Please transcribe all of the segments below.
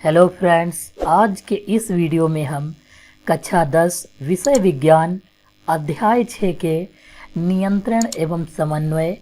Hello friends, आज के इस वीडियो में हम कक्षा 10 विषय विज्ञान अध्याय 6 के नियंत्रण एवं समन्वय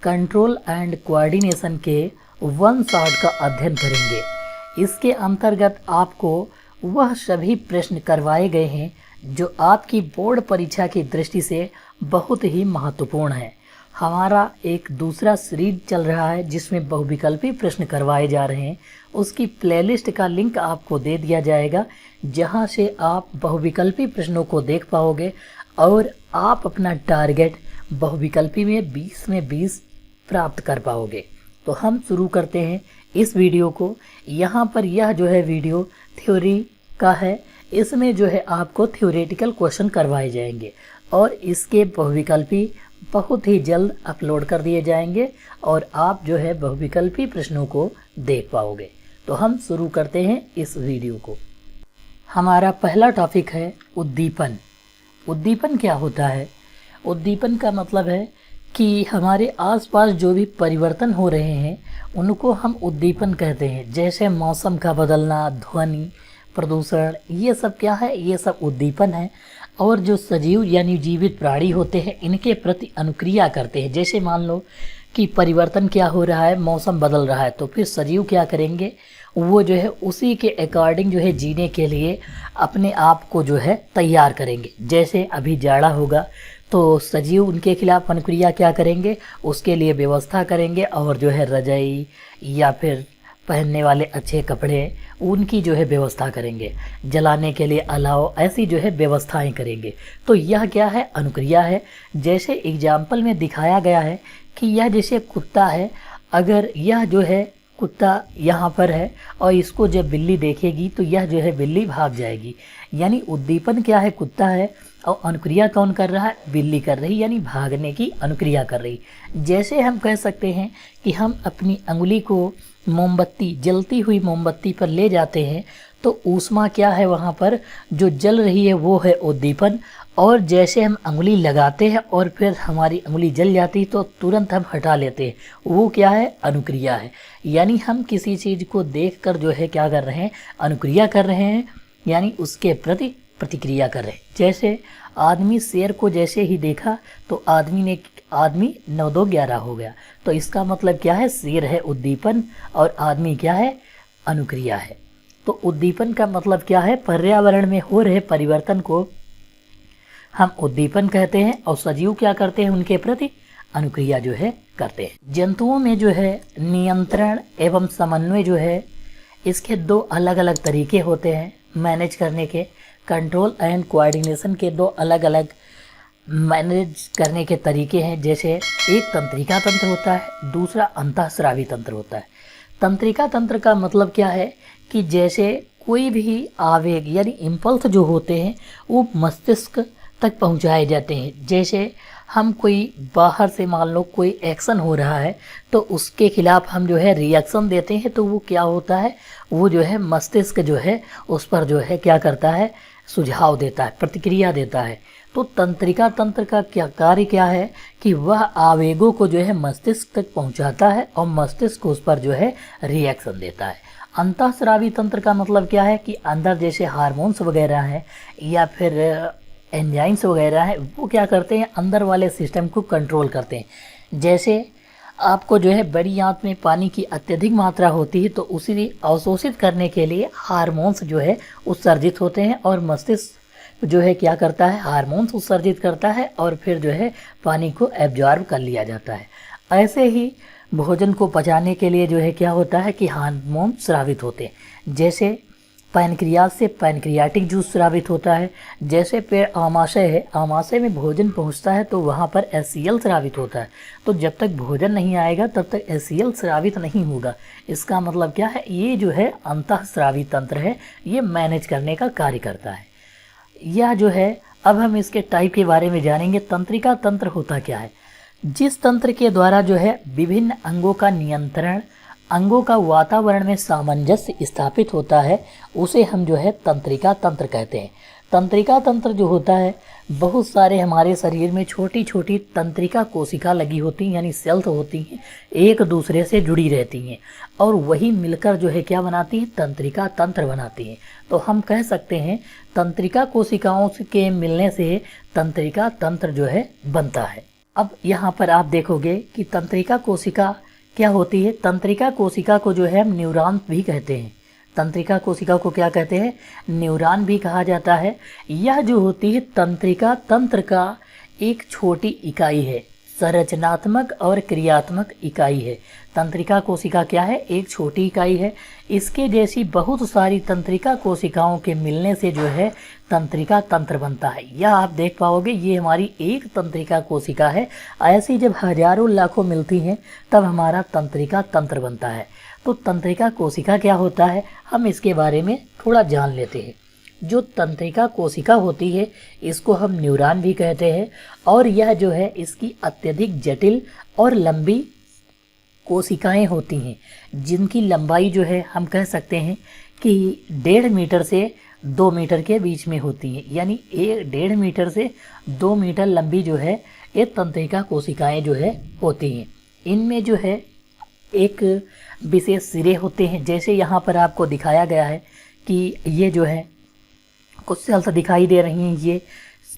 कंट्रोल एंड कोऑर्डिनेशन के वन शॉट का अध्ययन करेंगे। इसके अंतर्गत आपको वह सभी प्रश्न करवाए गए हैं जो आपकी बोर्ड परीक्षा की दृष्टि से बहुत ही महत्वपूर्ण है। हमारा एक दूसरा सीरीज चल रहा है जिसमें बहुविकल्पी प्रश्न करवाए जा रहे हैं। उसकी प्लेलिस्ट का लिंक आपको दे दिया जाएगा, जहां से आप बहुविकल्पी प्रश्नों को देख पाओगे और आप अपना टारगेट बहुविकल्पी में 20 में 20 प्राप्त कर पाओगे। तो हम शुरू करते हैं इस वीडियो को। यहाँ पर यह जो है वीडियो थ्योरी का है। इसमें जो है आपको थ्योरेटिकल क्वेश्चन करवाए जाएंगे और इसके बहुविकल्पी बहुत ही जल्द अपलोड कर दिए जाएंगे और आप जो है बहुविकल्पी प्रश्नों को देख पाओगे। तो हम शुरू करते हैं इस वीडियो को। हमारा पहला टॉपिक है उद्दीपन। उद्दीपन क्या होता है? उद्दीपन का मतलब है कि हमारे आसपास जो भी परिवर्तन हो रहे हैं उनको हम उद्दीपन कहते हैं। जैसे मौसम का बदलना, ध्वनि प्रदूषण, ये सब क्या है? ये सब उद्दीपन है। और जो सजीव यानी जीवित प्राणी होते हैं इनके प्रति अनुक्रिया करते हैं। जैसे मान लो कि परिवर्तन क्या हो रहा है, मौसम बदल रहा है, तो फिर सजीव क्या करेंगे? वो जो है उसी के अकॉर्डिंग जो है जीने के लिए अपने आप को जो है तैयार करेंगे। जैसे अभी जाड़ा होगा तो सजीव उनके खिलाफ अनुक्रिया क्या करेंगे? उसके लिए व्यवस्था करेंगे और जो है रजाई या फिर पहनने वाले अच्छे कपड़े उनकी जो है व्यवस्था करेंगे। जलाने के लिए अलाव, ऐसी जो है व्यवस्थाएं करेंगे। तो यह क्या है? अनुक्रिया है। जैसे एग्जाम्पल में दिखाया गया है कि यह जैसे कुत्ता है, अगर यह जो है कुत्ता यहाँ पर है और इसको जब बिल्ली देखेगी तो यह जो है बिल्ली भाग जाएगी। यानी उद्दीपन क्या है? कुत्ता है और अनुक्रिया कौन कर रहा है? बिल्ली कर रही, यानी भागने की अनुक्रिया कर रही। जैसे हम कह सकते हैं कि हम अपनी अंगुली को मोमबत्ती, जलती हुई मोमबत्ती पर ले जाते हैं तो ऊष्मा क्या है? वहाँ पर जो जल रही है वो है उद्दीपन। और जैसे हम अंगुली लगाते हैं और फिर हमारी अंगुली जल जाती है तो तुरंत हम हटा लेते हैं, वो क्या है? अनुक्रिया है। यानी हम किसी चीज़ को देखकर जो है क्या कर रहे हैं? अनुक्रिया कर रहे हैं, यानी उसके प्रति प्रतिक्रिया कर रहे हैं। जैसे आदमी शेर को जैसे ही देखा तो आदमी 9 2 11 हो गया। तो इसका मतलब क्या है? शेर है उद्दीपन और आदमी क्या है? अनुक्रिया है। तो उद्दीपन का मतलब क्या है? पर्यावरण में हो रहे परिवर्तन को हम उद्दीपन कहते हैं और सजीव क्या करते हैं? उनके प्रति अनुक्रिया जो है करते हैं। जंतुओं में जो है नियंत्रण एवं समन्वय जो है इसके 2 अलग अलग तरीके होते हैं मैनेज करने के। कंट्रोल एंड कोऑर्डिनेशन के 2 अलग अलग मैनेज करने के तरीके हैं। जैसे एक तंत्रिका तंत्र होता है, दूसरा अंतःस्रावी तंत्र होता है। तंत्रिका तंत्र का मतलब क्या है कि जैसे कोई भी आवेग यानी इम्पल्स जो होते हैं वो मस्तिष्क तक पहुंचाए जाते हैं। जैसे हम कोई बाहर से मान लो कोई एक्शन हो रहा है तो उसके खिलाफ हम जो है रिएक्शन देते हैं, तो वो क्या होता है? वो जो है मस्तिष्क जो है उस पर जो है क्या करता है? सुझाव देता है, प्रतिक्रिया देता है। तो तंत्रिका तंत्र का क्या कार्य क्या है कि वह आवेगों को जो है मस्तिष्क तक पहुंचाता है और मस्तिष्क उस पर जो है रिएक्शन देता है। अंतःस्रावी तंत्र का मतलब क्या है कि अंदर जैसे हार्मोन्स वगैरह हैं या फिर एंजाइम्स वगैरह हैं, वो क्या करते हैं? अंदर वाले सिस्टम को कंट्रोल करते हैं। जैसे आपको जो है बड़ी आंत में पानी की अत्यधिक मात्रा होती है तो उसी अवशोषित करने के लिए हार्मोन्स जो है उत्सर्जित होते हैं और मस्तिष्क जो है क्या करता है? हार्मोन्स उत्सर्जित करता है और फिर जो है पानी को एब्जॉर्ब कर लिया जाता है। ऐसे ही भोजन को पचाने के लिए जो है क्या होता है कि हार्मोन स्रावित होते हैं। जैसे पैनक्रियाज से पैनक्रियाटिक जूस स्रावित होता है। जैसे पेड़ आमाशय है, आमाशय में भोजन पहुंचता है तो वहां पर HCl स्रावित होता है। तो जब तक भोजन नहीं आएगा तब तक HCl स्रावित नहीं होगा। इसका मतलब क्या है? ये जो है अंतःस्रावी तंत्र है, ये मैनेज करने का कार्य करता है। यह जो है अब हम इसके टाइप के बारे में जानेंगे। तंत्रिका तंत्र होता क्या है? जिस तंत्र के द्वारा जो है विभिन्न अंगों का नियंत्रण, अंगों का वातावरण में सामंजस्य स्थापित होता है, उसे हम जो है तंत्रिका तंत्र कहते हैं। तंत्रिका तंत्र जो होता है, बहुत सारे हमारे शरीर में छोटी छोटी तंत्रिका कोशिका लगी होती हैं, यानी सेल्स होती हैं, एक दूसरे से जुड़ी रहती हैं और वही मिलकर जो है क्या बनाती हैं, तंत्रिका तंत्र बनाती हैं। तो हम कह सकते हैं तंत्रिका कोशिकाओं के मिलने से तंत्रिका तंत्र जो है बनता है। अब यहाँ पर आप देखोगे कि तंत्रिका कोशिका क्या होती है। तंत्रिका कोशिका को जो है हम न्यूरॉन भी कहते हैं। तंत्रिका कोशिका को क्या कहते हैं, न्यूरॉन भी कहा जाता है। यह जो होती है तंत्रिका तंत्र का एक छोटी इकाई है, संरचनात्मक और क्रियात्मक इकाई है। तंत्रिका कोशिका क्या है, एक छोटी इकाई है। इसके जैसी बहुत सारी तंत्रिका कोशिकाओं के मिलने से जो है तंत्रिका तंत्र बनता है। यह आप देख पाओगे, ये हमारी एक तंत्रिका कोशिका है। ऐसी जब हजारों लाखों मिलती हैं तब हमारा तंत्रिका तंत्र बनता है। तो तंत्रिका कोशिका क्या होता है, हम इसके बारे में थोड़ा जान लेते हैं। जो तंत्रिका कोशिका होती है इसको हम न्यूरॉन भी कहते हैं और यह जो है इसकी अत्यधिक जटिल और लंबी कोशिकाएं होती हैं, जिनकी लंबाई जो है हम कह सकते हैं कि 1.5 मीटर से 2 मीटर के बीच में होती हैं। यानी 1.5 मीटर से 2 मीटर लंबी जो है ये तंत्रिका कोशिकाएं जो है होती हैं। इनमें जो है एक विशेष सिरे होते हैं, जैसे यहाँ पर आपको दिखाया गया है कि ये जो है कुछ सेल्स दिखाई दे रही हैं, ये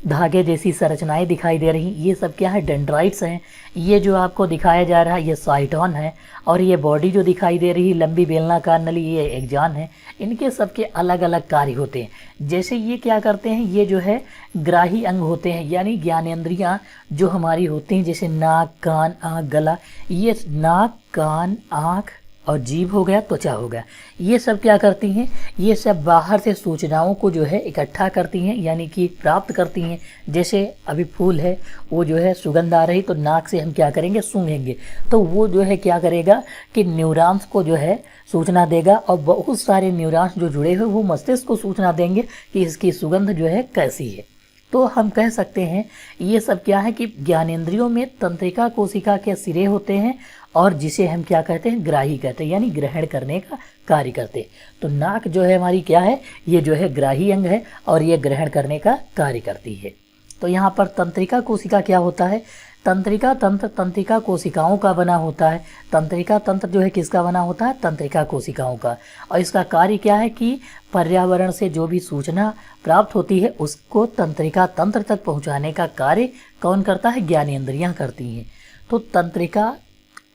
धागे जैसी संरचनाएं दिखाई दे रही, ये सब क्या है, डेंड्राइट्स हैं। ये जो आपको दिखाया जा रहा है ये साइटोन है और ये बॉडी जो दिखाई दे रही लंबी बेलनाकार नली, ये एक्सॉन है। इनके सबके अलग अलग कार्य होते हैं। जैसे ये क्या करते हैं, ये जो है ग्राही अंग होते हैं, यानी ज्ञानेंद्रियां जो हमारी होती हैं, जैसे नाक, कान, आँख, गला। ये नाक, कान, आँख और जीभ हो गया, त्वचा हो गया, ये सब क्या करती हैं, ये सब बाहर से सूचनाओं को जो है इकट्ठा करती हैं, यानी कि प्राप्त करती हैं। जैसे अभी फूल है, वो जो है सुगंध आ रही, तो नाक से हम क्या करेंगे, सूंघेंगे, तो वो जो है क्या करेगा कि न्यूरॉन्स को जो है सूचना देगा और बहुत सारे न्यूरॉन्स जो जुड़े हुए वो मस्तिष्क को सूचना देंगे कि इसकी सुगंध जो है कैसी है। तो हम कह सकते हैं ये सब क्या है कि ज्ञानेंद्रियों में तंत्रिका कोशिका के सिरे होते हैं और जिसे हम क्या कहते हैं, ग्राही कहते हैं, यानी ग्रहण करने का कार्य करते हैं। तो नाक जो है हमारी क्या है, ये जो है ग्राही अंग है और ये ग्रहण करने का कार्य करती है। तो यहाँ पर तंत्रिका कोशिका क्या होता है, तंत्रिका तंत्र तंत्रिका कोशिकाओं का बना होता है। तंत्रिका तंत्र जो है किसका बना होता है, तंत्रिका कोशिकाओं का। और इसका कार्य क्या है कि पर्यावरण से जो भी सूचना प्राप्त होती है उसको तंत्रिका तंत्र तक पहुंचाने का कार्य कौन करता है, ज्ञानेंद्रियां करती हैं। तो तंत्रिका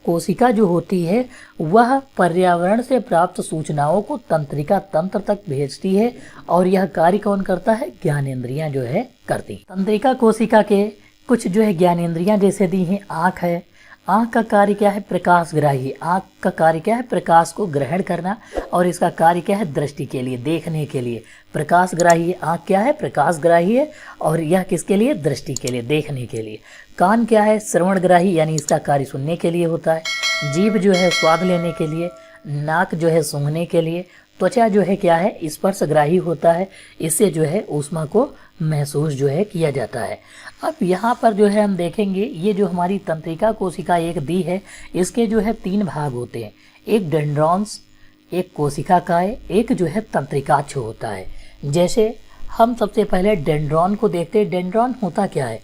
कोशिका जो होती है वह पर्यावरण से प्राप्त सूचनाओं को तंत्रिका तंत्र तक भेजती है और यह कार्य कौन करता है, ज्ञानेंद्रियां जो है करती हैं। तंत्रिका कोशिका के कुछ जो है ज्ञानेंद्रियां जैसे दी हैं, आँख है, आँख का कार्य क्या है, प्रकाशग्राही। आँख का कार्य क्या है, प्रकाश को ग्रहण करना और इसका कार्य क्या है, दृष्टि के लिए, देखने के लिए। प्रकाशग्राही आँख क्या है, प्रकाशग्राही है और यह किसके लिए, दृष्टि के लिए, देखने के लिए। कान क्या है, श्रवणग्राही, यानी इसका कार्य सुनने के लिए होता है। जीभ जो है स्वाद लेने के लिए, नाक जो है सूंघने के लिए, त्वचा जो है क्या है, स्पर्शग्राही होता है, इससे जो है ऊष्मा को महसूस जो है किया जाता है। अब यहाँ पर जो है हम देखेंगे ये जो हमारी तंत्रिका कोशिका एक दी है, इसके जो है 3 भाग होते हैं, एक डेंड्रॉन्स, एक कोशिकाकाय, एक जो है तंत्रिकाक्ष होता है। जैसे हम सबसे पहले डेंड्रॉन को देखते हैं। डेंड्रॉन होता क्या है,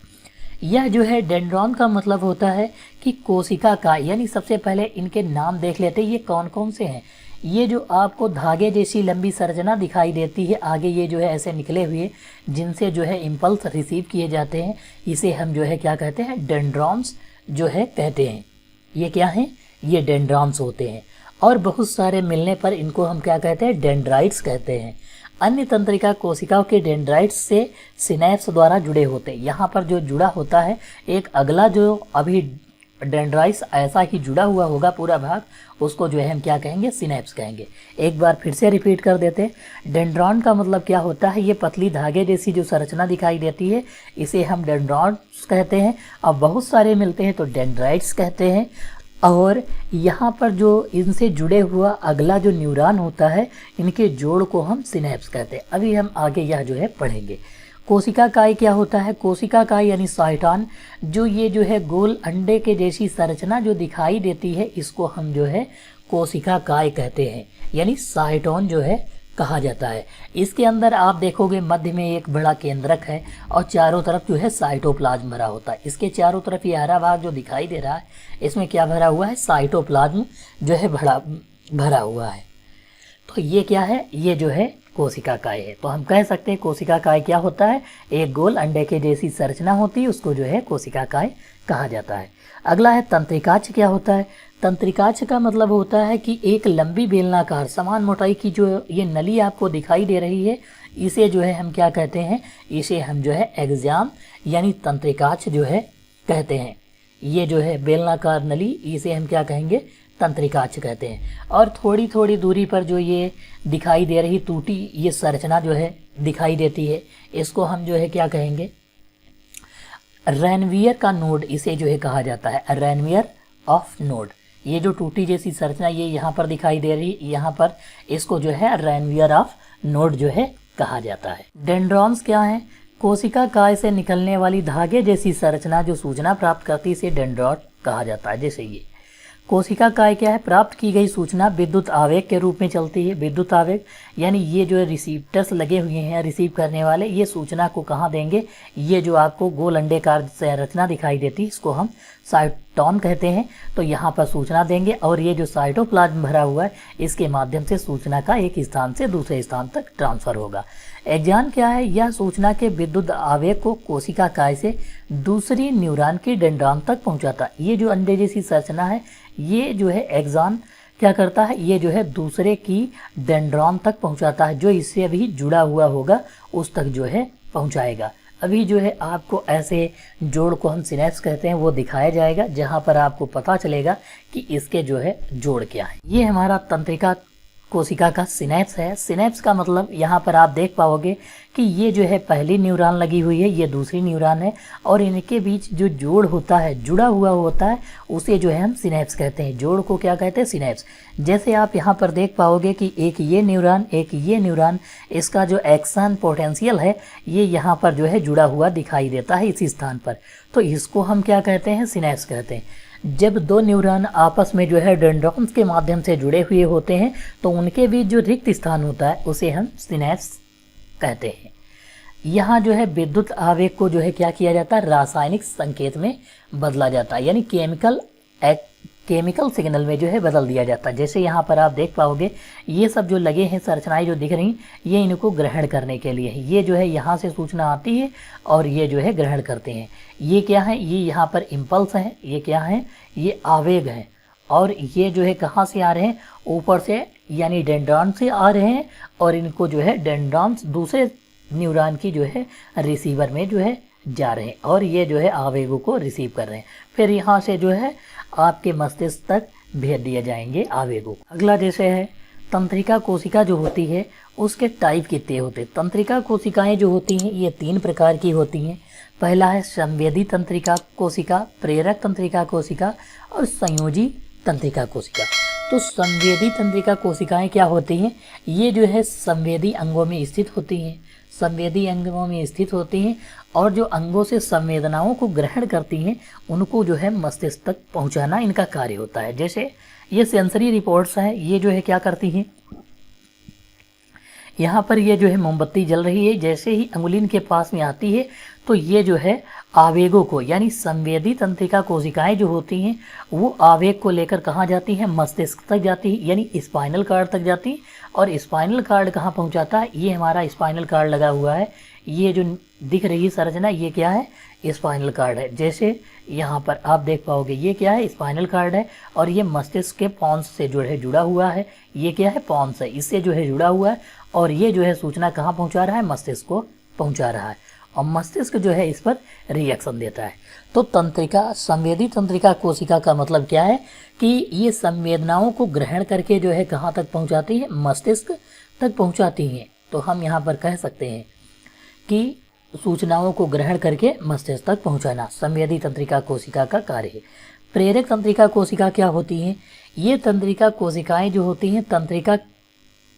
यह जो है डेंड्रॉन का मतलब होता है कि कोशिकाकाय, यानी सबसे पहले इनके नाम देख लेते हैं ये कौन कौन से हैं। ये जो आपको धागे जैसी लंबी संरचना दिखाई देती है, आगे ये जो है ऐसे निकले हुए जिनसे जो है इम्पल्स रिसीव किए जाते हैं, इसे हम जो है क्या कहते हैं, डेंड्रॉन्स जो है कहते हैं। ये क्या हैं, ये डेंड्रॉन्स होते हैं और बहुत सारे मिलने पर इनको हम क्या कहते हैं, डेंड्राइट्स कहते हैं। अन्य तंत्रिका कोशिकाओं के डेंड्राइट्स से सिनैप्स द्वारा जुड़े होते हैं। यहाँ पर जो जुड़ा होता है एक अगला जो अभी डेंड्राइट्स ऐसा ही जुड़ा हुआ होगा पूरा भाग, उसको जो है हम क्या कहेंगे, सिनैप्स कहेंगे। एक बार फिर से रिपीट कर देते हैं। डेंड्रॉन का मतलब क्या होता है, ये पतली धागे जैसी जो संरचना दिखाई देती है इसे हम डेंड्रॉन्स कहते हैं। अब बहुत सारे मिलते हैं तो डेंड्राइट्स कहते हैं। और यहाँ पर जो इनसे जुड़े हुआ अगला जो न्यूरॉन होता है, इनके जोड़ को हम सिनैप्स कहते हैं। अभी हम आगे यह जो है पढ़ेंगे। कोशिकाकाय क्या होता है, कोशिकाकाय यानी साइटॉन, जो ये जो है गोल अंडे के जैसी संरचना जो दिखाई देती है इसको हम जो है कोशिका काय कहते हैं, यानी साइटोन जो है कहा जाता है। इसके अंदर आप देखोगे मध्य में एक बड़ा केंद्रक है और चारों तरफ जो है साइटोप्लाज्म भरा होता है। इसके चारों तरफ ये हरा भाग जो दिखाई दे रहा है, इसमें क्या भरा हुआ है? साइटोप्लाज्म जो है भरा हुआ है। तो ये क्या है? ये जो है कोशिका काय है। तो हम कह सकते हैं कोशिका काय क्या होता है? एक गोल अंडे के जैसी संरचना होती है, उसको जो है कोशिका काय कहा जाता है। अगला है तंत्रिकाक्ष। क्या होता है? तंत्रिकाक्ष का मतलब होता है कि एक लंबी बेलनाकार समान मोटाई की जो ये नली आपको दिखाई दे रही है, इसे जो है हम क्या कहते हैं? इसे हम जो है एक्जाम यानी तंत्रिकाक्ष जो है कहते हैं। ये जो है बेलनाकार नली, इसे हम क्या कहेंगे? तंत्रिकाक्ष कहते हैं। और थोड़ी थोड़ी दूरी पर जो ये दिखाई दे रही टूटी ये संरचना जो है दिखाई देती है, इसको हम जो है क्या कहेंगे? रेनवियर का नोड इसे जो है कहा जाता है, रेनवियर ऑफ नोड। ये जो टूटी जैसी संरचना ये यहाँ पर दिखाई दे रही, यहाँ पर इसको जो है रेनवियर ऑफ नोड जो है कहा जाता है। डेंड्रॉन्स क्या है? कोशिका काय से निकलने वाली धागे जैसी संरचना जो सूचना प्राप्त करती है, इसे डेंड्रॉन कहा जाता है। जैसे ये कोशिका काय क्या है? प्राप्त की गई सूचना विद्युत आवेग के रूप में चलती है। विद्युत आवेग यानी ये जो रिसीप्टर्स लगे हुए हैं रिसीव करने वाले, ये सूचना को कहाँ देंगे? ये जो आपको गोल अंडेकार संरचना दिखाई देती है, इसको हम साइटोन कहते हैं। तो यहाँ पर सूचना देंगे और ये जो साइटोप्लाज्म भरा हुआ है, इसके माध्यम से सूचना का एक स्थान से दूसरे स्थान तक ट्रांसफर होगा। एक्जान क्या है? यह सूचना के विद्युत आवेग को कोशिका काय से दूसरी न्यूरॉन के डेंड्रॉन तक पहुंचाता है। ये जो अंडे जैसी संरचना है, ये जो है एक्जान क्या करता है? ये जो है दूसरे की डेंड्रॉन तक पहुंचाता है, जो इससे अभी जुड़ा हुआ होगा उस तक जो है पहुंचाएगा। अभी जो है आपको ऐसे जोड़ को हम सिनेप्स कहते हैं, वो दिखाया जाएगा, जहां पर आपको पता चलेगा कि इसके जो है जोड़ क्या है। ये हमारा तंत्रिका कोशिका का सिनेप्स है। सिनेप्स का मतलब यहाँ पर आप देख पाओगे कि ये जो है पहली न्यूरॉन लगी हुई है, ये दूसरी न्यूरॉन है, और इनके बीच जो जोड़ होता है, जुड़ा हुआ होता है, उसे जो है हम सिनेप्स कहते हैं। जोड़ को क्या कहते हैं? सिनेप्स। जैसे आप यहाँ पर देख पाओगे कि एक ये न्यूरॉन, एक ये न्यूरॉन, इसका जो एक्शन पोटेंशियल है ये यहाँ पर जो है जुड़ा हुआ दिखाई देता है इसी स्थान पर। तो इसको हम क्या कहते हैं? सिनेप्स कहते हैं। जब दो न्यूरॉन आपस में जो है डेंड्रॉन्स के माध्यम से जुड़े हुए होते हैं, तो उनके बीच जो रिक्त स्थान होता है उसे हम सिनेप्स कहते हैं। यहाँ जो है विद्युत आवेग को जो है क्या किया जाता है? रासायनिक संकेत में बदला जाता है, यानी केमिकल सिग्नल में जो है बदल दिया जाता है। जैसे यहाँ पर आप देख पाओगे ये सब जो लगे हैं संरचनाएं जो दिख रही, ये इनको ग्रहण करने के लिए है। ये जो है यहाँ से सूचना आती है और ये जो है ग्रहण करते हैं। ये क्या है? ये यहाँ पर इम्पल्स है। ये क्या है? ये आवेग है। और ये जो है कहाँ से आ रहे हैं? ऊपर से, यानी डेंड्रॉन से आ रहे हैं, और इनको जो है डेंड्रॉन्स दूसरे न्यूरॉन की जो है रिसीवर में जो है जा रहे हैं, और ये जो है आवेगों को रिसीव कर रहे हैं। फिर यहाँ से जो है आपके मस्तिष्क तक भेज दिए जाएंगे आवेगों। अगला जैसे है तंत्रिका कोशिका जो होती है उसके टाइप कितने होते हैं? तंत्रिका कोशिकाएं जो होती हैं ये 3 प्रकार की होती हैं। पहला है संवेदी तंत्रिका कोशिका, प्रेरक तंत्रिका कोशिका और संयोजी तंत्रिका कोशिका। तो संवेदी तंत्रिका कोशिकाएं क्या होती हैं? ये जो है संवेदी अंगों में स्थित होती हैं। संवेदी अंगों में स्थित होती हैं और जो अंगों से संवेदनाओं को ग्रहण करती हैं उनको जो है मस्तिष्क तक पहुंचाना इनका कार्य होता है। जैसे ये सेंसरी रिपोर्ट्स हैं, ये जो है क्या करती हैं? यहाँ पर ये जो है मोमबत्ती जल रही है, जैसे ही अंगुली के पास में आती है तो ये जो है आवेगों को, यानी संवेदी तंत्रिका कोशिकाएं जो होती हैं वो आवेग को लेकर कहाँ जाती हैं? मस्तिष्क तक जाती है, यानी स्पाइनल कार्ड तक जाती है। और स्पाइनल कार्ड कहाँ पहुँचाता है? ये हमारा स्पाइनल कार्ड लगा हुआ है, ये जो दिख रही है संरचना, ये क्या है? स्पाइनल कार्ड है। जैसे यहाँ पर आप देख पाओगे ये क्या है? स्पाइनल कार्ड है, और ये मस्तिष्क के पॉन्स से जो है जुड़ा हुआ है। ये क्या है? पॉन्स है, इससे जो है जुड़ा हुआ है, और ये जो है सूचना कहाँ पहुँचा रहा है? मस्तिष्क को पहुँचा रहा है, और मस्तिष्क जो है इस पर रिएक्शन देता है। तो तंत्रिका, संवेदी तंत्रिका कोशिका का मतलब क्या है कि ये संवेदनाओं को ग्रहण करके जो है कहाँ तक पहुँचाती है? मस्तिष्क तक पहुँचाती हैं। तो हम यहाँ पर कह सकते हैं कि सूचनाओं को ग्रहण करके मस्तिष्क तक पहुँचाना संवेदी तंत्रिका कोशिका का कार्य है। प्रेरक तंत्रिका कोशिका क्या होती हैं? ये तंत्रिका कोशिकाएं जो होती हैं तंत्रिका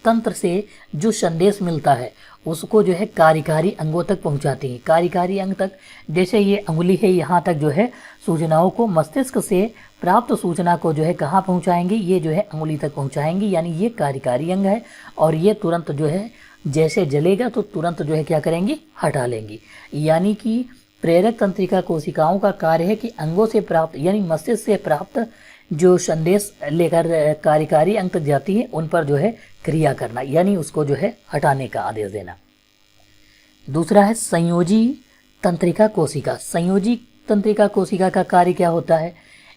तंत्र से जो संदेश मिलता है उसको जो है कार्यकारी अंगों तक पहुंचाती है। कार्यकारी अंग तक, जैसे ये अंगुली है, यहाँ तक जो है सूचनाओं को, मस्तिष्क से प्राप्त सूचना को जो है कहाँ पहुंचाएंगे, ये जो है अंगुली तक पहुंचाएंगे, यानी ये कार्यकारी अंग है। और ये तुरंत जो है जैसे जलेगा तो तुरंत जो है क्या करेंगी, हटा लेंगी। यानी कि प्रेरक तंत्रिका कोशिकाओं का कार्य है कि अंगों से प्राप्त यानी मस्तिष्क से प्राप्त जो संदेश लेकर कार्यकारी अंग तक जाती है उन पर जो है क्रिया करना, यानी उसको जो है हटाने का आदेश देना। दूसरा है संयोजी तंत्रिका कोशिका। संयोजी तंत्रिका कोशिका का कार्य क्या होता है,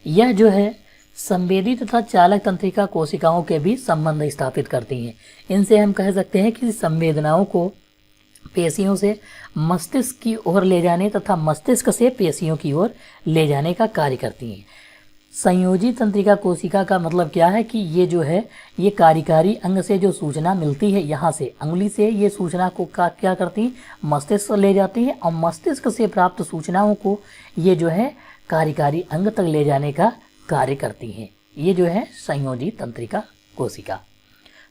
यह जो है संवेदी तथा चालक तंत्रिका कोशिकाओं के बीच संबंध स्थापित करती हैं। इनसे हम कह सकते हैं कि संवेदनाओं को पेशियों से मस्तिष्क की ओर ले जाने तथा मस्तिष्क से पेशियों की ओर ले जाने का कार्य करती हैं। संयोजी तंत्रिका कोशिका का मतलब क्या है कि ये जो है ये कार्यकारी अंग से जो सूचना मिलती है, यहाँ से अंगुली से ये सूचना को क्या करती है, मस्तिष्क ले जाती है, और मस्तिष्क से प्राप्त सूचनाओं को ये जो है कार्यकारी अंग तक ले जाने का कार्य करती हैं। ये जो है संयोजी तंत्रिका कोशिका।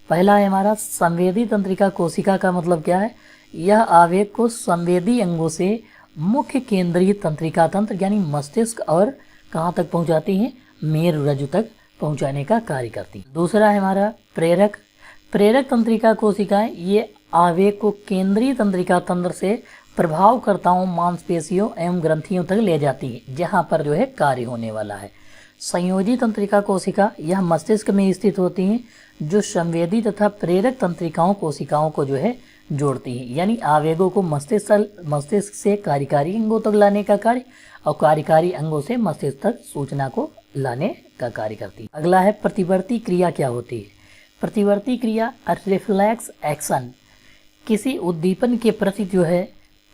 पहला है हमारा संवेदी तंत्रिका कोशिका का मतलब क्या है, यह आवेग को संवेदी अंगों से मुख्य केंद्रीय तंत्रिका तंत्र यानी मस्तिष्क और कहाँ तक पहुँचाती हैं, मेरुरज्जु तक पहुँचाने का कार्य करती हैं। दूसरा है हमारा प्रेरक तंत्रिका कोशिकाएं, ये आवेग को केंद्रीय तंत्रिका तंत्र से प्रभावकर्ताओं, मांसपेशियों एवं ग्रंथियों तक ले जाती है, जहाँ पर जो है कार्य होने वाला है। संयोजी तंत्रिका कोशिका यह मस्तिष्क में स्थित होती हैं, जो संवेदी तथा प्रेरक तंत्रिकाओं कोशिकाओं को जो है जोड़ती हैं, यानी आवेगों को मस्तिष्क से कार्यकारी अंगों तक लाने का कार्य और कार्यकारी अंगों से मस्तिष्क तक सूचना को लाने का कार्य करती है। अगला है प्रतिवर्ती क्रिया क्या होती है। प्रतिवर्ती क्रिया रिफ्लेक्स एक्शन, किसी उद्दीपन के प्रति जो है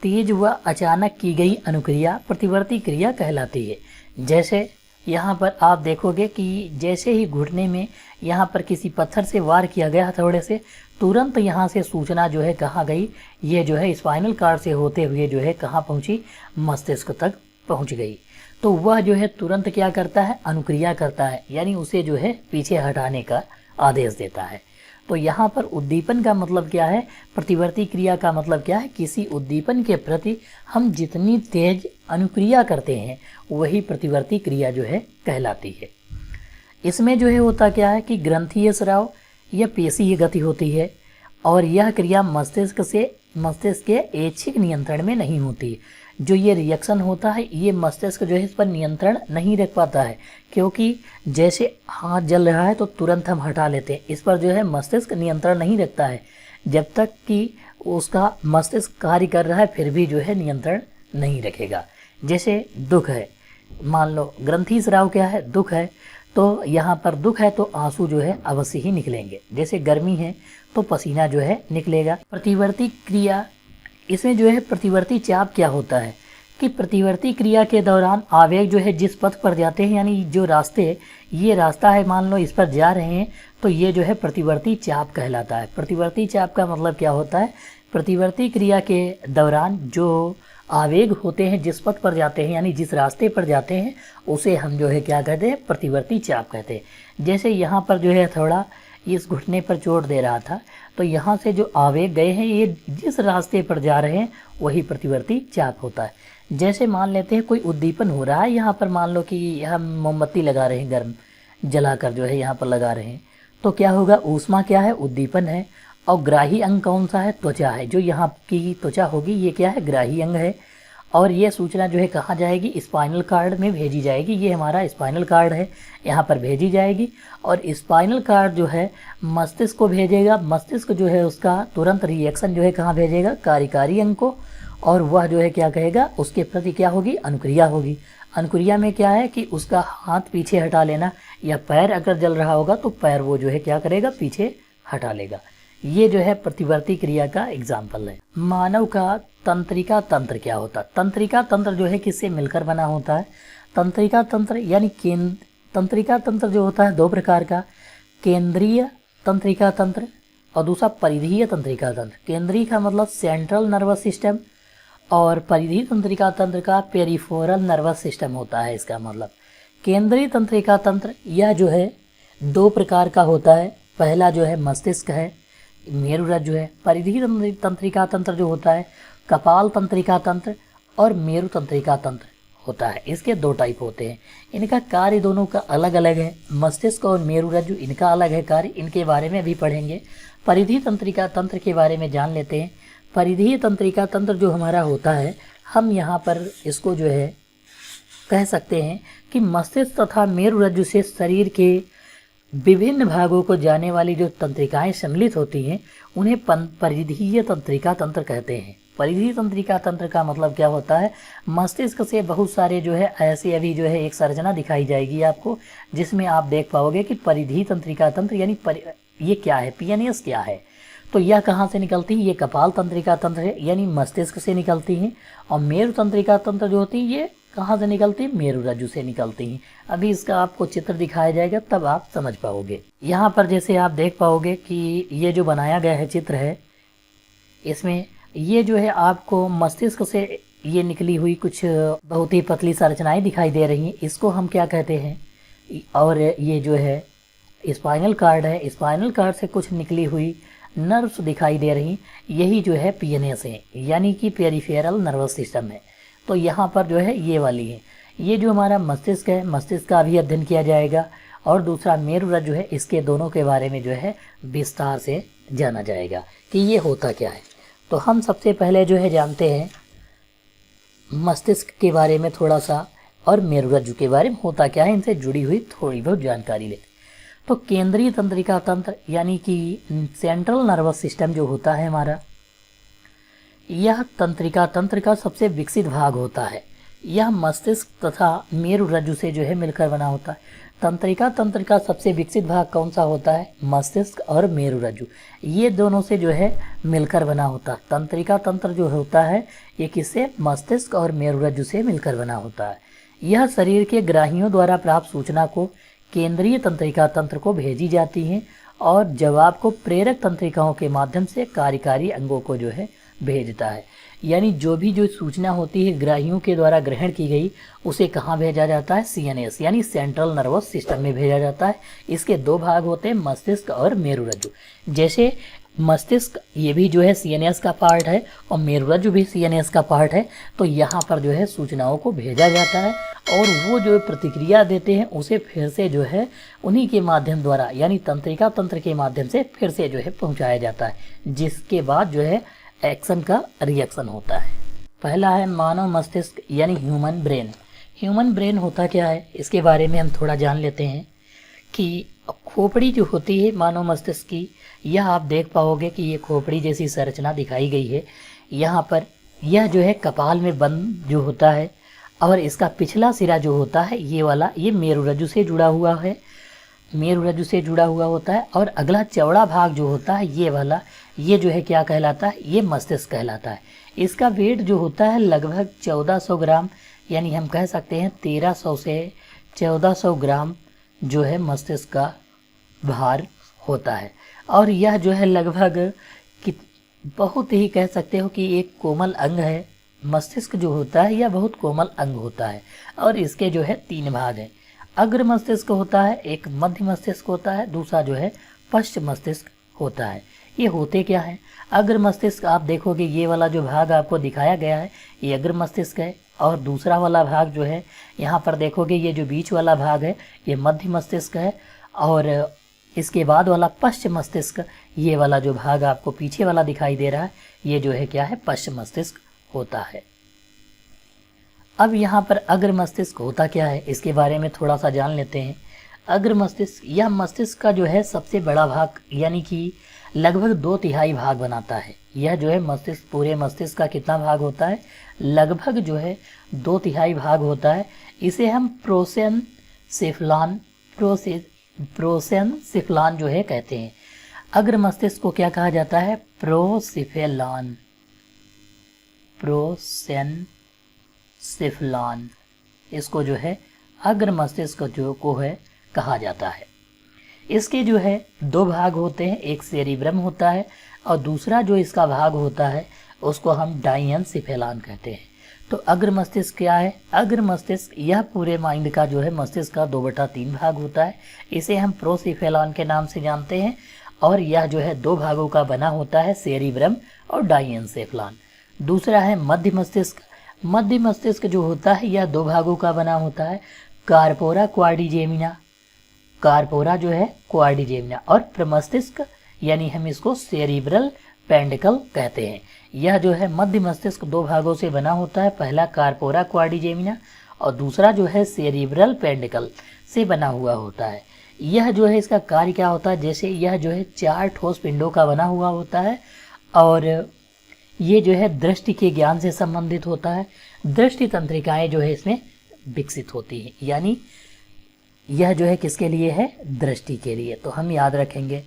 तेज व अचानक की गई अनुक्रिया प्रतिवर्ती क्रिया कहलाती है। जैसे यहाँ पर आप देखोगे कि जैसे ही घुटने में यहाँ पर किसी पत्थर से वार किया गया हथौड़े से, तुरंत यहाँ से सूचना जो है कहाँ गई, ये जो है स्पाइनल कार्ड से होते हुए जो है कहाँ पहुँची, मस्तिष्क तक पहुँच गई। तो वह जो है तुरंत क्या करता है, अनुक्रिया करता है, यानी उसे जो है पीछे हटाने का आदेश देता है। तो यहाँ पर उद्दीपन का मतलब क्या है, प्रतिवर्ती क्रिया का मतलब क्या है, किसी उद्दीपन के प्रति हम जितनी तेज अनुक्रिया करते हैं वही प्रतिवर्ती क्रिया जो है कहलाती है। इसमें जो है होता क्या है कि ग्रंथीय स्राव या पेशीय गति होती है, और यह क्रिया मस्तिष्क के ऐच्छिक नियंत्रण में नहीं होती। जो ये रिएक्शन होता है ये मस्तिष्क जो है इस पर नियंत्रण नहीं रख पाता है, क्योंकि जैसे हाथ जल रहा है तो तुरंत हम हटा लेते हैं, इस पर जो है मस्तिष्क नियंत्रण नहीं रखता है। जब तक कि उसका मस्तिष्क कार्य कर रहा है फिर भी जो है नियंत्रण नहीं रखेगा। जैसे दुख है, मान लो ग्रंथि स्राव क्या है, दुख है, तो यहाँ पर दुख है तो आंसू जो है अवश्य ही निकलेंगे। जैसे गर्मी है तो पसीना जो है निकलेगा। प्रतिवर्ती क्रिया, इसमें जो है प्रतिवर्ती चाप क्या होता है कि प्रतिवर्ती क्रिया के दौरान आवेग जो है जिस पथ पर जाते हैं, यानी जो रास्ते, ये रास्ता है मान लो इस पर जा रहे हैं, तो ये जो है प्रतिवर्ती चाप कहलाता है। प्रतिवर्ती चाप का मतलब क्या होता है, प्रतिवर्ती क्रिया के दौरान जो आवेग होते हैं जिस पथ पर जाते हैं, यानी जिस रास्ते पर जाते हैं, उसे हम जो है क्या कहते हैं, प्रतिवर्ती चाप कहते हैं। जैसे यहाँ पर जो है थोड़ा इस घुटने पर चोट दे रहा था, तो यहाँ से जो आवेग गए हैं ये जिस रास्ते पर जा रहे हैं वही प्रतिवर्ती चाप होता है। जैसे मान लेते हैं कोई उद्दीपन हो रहा है, यहाँ पर मान लो कि हम मोमबत्ती लगा रहे हैं, गर्म जलाकर जो है यहाँ पर लगा रहे हैं, तो क्या होगा, ऊष्मा क्या है, उद्दीपन है, और ग्राही अंग कौन सा है, त्वचा है। जो यहाँ की त्वचा होगी ये क्या है, ग्राही अंग है, और ये सूचना जो है कहाँ जाएगी, स्पाइनल कार्ड में भेजी जाएगी। ये हमारा स्पाइनल कार्ड है, यहाँ पर भेजी जाएगी, और स्पाइनल कार्ड जो है मस्तिष्क को भेजेगा। मस्तिष्क जो है उसका तुरंत रिएक्शन जो है कहाँ भेजेगा, कार्यकारी अंग को, और वह जो है क्या कहेगा, उसके प्रति क्या होगी, अनुक्रिया होगी। अनुक्रिया में क्या है कि उसका हाथ पीछे हटा लेना, या पैर अगर जल रहा होगा तो पैर वो जो है क्या करेगा, पीछे हटा लेगा। ये जो है प्रतिवर्ती क्रिया का एग्जाम्पल है। मानव का तंत्रिका तंत्र क्या होता है। तंत्रिका तंत्र जो है किससे मिलकर बना होता है। तंत्रिका तंत्र यानी तंत्रिका तंत्र जो होता है दो प्रकार का, केंद्रीय तंत्रिका तंत्र और दूसरा परिधीय तंत्रिका तंत्र। केंद्रीय का मतलब सेंट्रल नर्वस सिस्टम, और परिधीय तंत्रिका तंत्र का पेरिफेरल नर्वस सिस्टम होता है। इसका मतलब केंद्रीय तंत्रिका तंत्र यह जो है दो प्रकार का होता है। पहला जो है मस्तिष्क है, मेरु रज्जु है। परिधीय तंत्रिका तंत्र जो होता है कपाल तंत्रिका तंत्र और मेरु तंत्रिका तंत्र होता है। इसके दो टाइप होते हैं। इनका कार्य दोनों का अलग अलग है। मस्तिष्क और मेरु रज्जु इनका अलग है कार्य, इनके बारे में भी पढ़ेंगे। परिधीय तंत्रिका तंत्र के बारे में जान लेते हैं। परिधीय तंत्रिका तंत्र जो हमारा होता है, हम यहाँ पर इसको जो है कह सकते हैं कि मस्तिष्क तथा मेरु रज्जु से शरीर के विभिन्न भागों को जाने वाली जो तंत्रिकाएं सम्मिलित होती हैं उन्हें परिधीय तंत्रिका तंत्र कहते हैं। परिधीय तंत्रिका तंत्र का मतलब क्या होता है, मस्तिष्क से बहुत सारे जो है ऐसे अभी जो है एक संरचना दिखाई जाएगी आपको, जिसमें आप देख पाओगे कि परिधीय तंत्रिका तंत्र यानी ये क्या है, पीएनएस क्या है। तो यह कहाँ से निकलती है, ये कपाल तंत्रिका तंत्र है यानी मस्तिष्क से निकलती हैं। और मेरु तंत्रिका तंत्र जो होती है ये कहाँ से निकलती है, मेरु रज्जु से निकलती हैं। अभी इसका आपको चित्र दिखाया जाएगा तब आप समझ पाओगे। यहाँ पर जैसे आप देख पाओगे कि ये जो बनाया गया है चित्र है, इसमें ये जो है आपको मस्तिष्क से ये निकली हुई कुछ बहुत ही पतली संरचनाएं दिखाई दे रही हैं। इसको हम क्या कहते हैं, और ये जो है स्पाइनल कार्ड है, स्पाइनल कार्ड से कुछ निकली हुई नर्व्स दिखाई दे रही, यही जो है पीएनएस है यानी कि पेरिफेरल नर्वस सिस्टम है। तो यहाँ पर जो है ये वाली है, ये जो हमारा मस्तिष्क है, मस्तिष्क का भी अध्ययन किया जाएगा। और दूसरा मेरु रज्जु है, इसके दोनों के बारे में जो है विस्तार से जाना जाएगा कि ये होता क्या है। तो हम सबसे पहले जो है जानते हैं मस्तिष्क के बारे में थोड़ा सा, और मेरु रज्जु के बारे में होता क्या है, इनसे जुड़ी हुई थोड़ी बहुत जानकारी लेते। तो केंद्रीय तंत्रिका तंत्र यानी कि सेंट्रल नर्वस सिस्टम जो होता है हमारा, यह तंत्रिका तंत्र का सबसे विकसित भाग होता है। यह मस्तिष्क तथा मेरु रज्जु से जो है मिलकर बना होता है। तंत्रिका तंत्र का सबसे विकसित भाग कौन सा होता है, मस्तिष्क और मेरु रज्जु, ये दोनों से जो है मिलकर बना होता है। तंत्रिका तंत्र जो होता है ये किससे, मस्तिष्क और मेरु रज्जु से मिलकर बना होता है। यह शरीर के ग्राहियों द्वारा प्राप्त सूचना को केंद्रीय तंत्रिका तंत्र को भेजी जाती हैं और जवाब को प्रेरक तंत्रिकाओं के माध्यम से कार्यकारी अंगों को जो है भेजता है। यानी जो भी जो सूचना होती है ग्राहियों के द्वारा ग्रहण की गई, उसे कहाँ भेजा जाता है, सीएनएस यानी सेंट्रल नर्वस सिस्टम में भेजा जाता है। इसके दो भाग होते हैं, मस्तिष्क और मेरु रज्जु। जैसे मस्तिष्क ये भी जो है सीएनएस का पार्ट है और मेरु रज्जु भी सीएनएस का पार्ट है। तो यहाँ पर जो है सूचनाओं को भेजा जाता है और वो जो प्रतिक्रिया देते हैं उसे फिर से जो है उन्हीं के माध्यम द्वारा यानी तंत्रिका तंत्र के माध्यम से फिर से जो है पहुँचाया जाता है, जिसके बाद जो है एक्शन का रिएक्शन होता है। पहला है मानव मस्तिष्क यानी ह्यूमन ब्रेन। ह्यूमन ब्रेन होता क्या है, इसके बारे में हम थोड़ा जान लेते हैं कि खोपड़ी जो होती है मानव मस्तिष्क की, यह आप देख पाओगे कि ये खोपड़ी जैसी संरचना दिखाई गई है। यहाँ पर यह जो है कपाल में बंद जो होता है और इसका पिछला सिरा जो होता है ये वाला, ये मेरु रज्जु से जुड़ा हुआ है, मेरु रज्जु से जुड़ा हुआ होता है। और अगला चौड़ा भाग जो होता है ये वाला, ये जो है क्या कहलाता है, ये मस्तिष्क कहलाता है। इसका वेट जो होता है लगभग 1400 ग्राम, यानी हम कह सकते हैं 1300 से 1400 ग्राम जो है मस्तिष्क का भार होता है। और यह जो है लगभग बहुत ही कह सकते हो कि एक कोमल अंग है। मस्तिष्क जो होता है यह बहुत कोमल अंग होता है और इसके जो है 3 भाग हैं। अग्र मस्तिष्क होता है, एक मध्य मस्तिष्क होता है, दूसरा जो है पश्च मस्तिष्क होता है। ये होते क्या है, अग्र मस्तिष्क आप देखोगे ये वाला जो भाग आपको दिखाया गया है ये अग्र मस्तिष्क है और दूसरा वाला भाग जो है यहाँ पर देखोगे ये जो बीच वाला भाग है ये मध्य मस्तिष्क है और इसके बाद वाला पश्च मस्तिष्क, ये वाला जो भाग आपको पीछे वाला दिखाई दे रहा है ये जो है क्या है, पश्च मस्तिष्क होता है। अब यहाँ पर अग्र मस्तिष्क होता क्या है इसके बारे में थोड़ा सा जान लेते हैं। अग्र मस्तिष्क यह मस्तिष्क का जो है सबसे बड़ा भाग यानी कि लगभग 2/3 भाग बनाता है। यह जो है मस्तिष्क, पूरे मस्तिष्क का कितना भाग होता है, लगभग जो है 2/3 भाग होता है। इसे हम प्रोसेनसिफलान जो है कहते हैं। अग्र मस्तिष्क को क्या कहा जाता है, प्रोसिफेलान, प्रोसेनसिफलान, इसको जो है अग्र मस्तिष्क जो को है कहा जाता है। इसके जो है 2 भाग होते हैं, एक सेरिब्रम होता है और दूसरा जो इसका भाग होता है उसको हम डाइएनसिफेलान कहते हैं। तो अग्र मस्तिष्क क्या है, अग्र मस्तिष्क यह पूरे माइंड का जो है मस्तिष्क का 2/3 भाग होता है। इसे हम प्रोसिफेलान के नाम से जानते हैं और यह जो है 2 भागों का बना होता है, सेरिब्रम और डाइएन्सेफलान। दूसरा है मध्य मस्तिष्क। मध्य मस्तिष्क जो होता है यह 2 भागों का बना होता है, कार्पोरा क्वाड्रिजेमिना, कार्पोरा जो है क्वाड्रिजेमिना, और प्रमस्तिष्क यानी हम इसको सेरिब्रल पेंडिकल कहते हैं। यह जो है मध्य मस्तिष्क 2 भागों से बना होता है, पहला कार्पोरा क्वाड्रिजेमिना और दूसरा जो है सेरिब्रल पेंडिकल से बना हुआ होता है। यह जो है इसका कार्य क्या होता है, जैसे यह जो है 4 ठोस पिंडों का बना हुआ होता है और ये जो है दृष्टि के ज्ञान से संबंधित होता है। दृष्टि तंत्रिकाएं जो है इसमें विकसित होती हैं, यानी यह जो है किसके लिए है, दृष्टि के लिए। तो हम याद रखेंगे